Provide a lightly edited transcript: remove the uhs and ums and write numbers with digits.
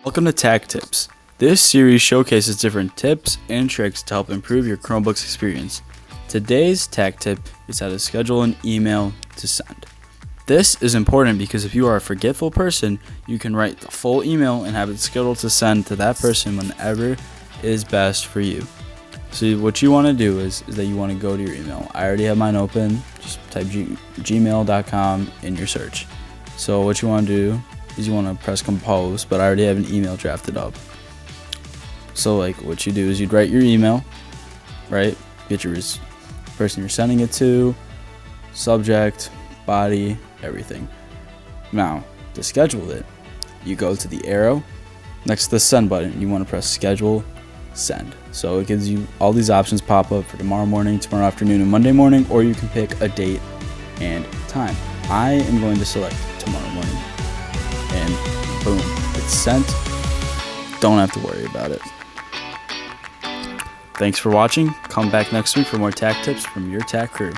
Welcome to TAC Tips. This series showcases different tips and tricks to help improve your Chromebook's experience. Today's TAC tip is how to schedule an email to send. This is important because if you are a forgetful person, you can write the full email and have it scheduled to send to that person whenever is best for you. So what you want to do is that you want to go to your email. I already have mine open. Just type gmail.com in your search. So what you want to do is you want to press compose, but I already have an email drafted up. So what you do is you'd write your email, right? Get your person you're sending it to, subject, body, everything. Now, to schedule it, you go to the arrow next to the send button. You want to press schedule, send. So it gives you all these options pop up for tomorrow morning, tomorrow afternoon, and Monday morning, or you can pick a date and time. I am going to select tomorrow morning, and boom, it's sent. Don't have to worry about it. Thanks for watching. Come back next week for more TAC tips from your TAC crew.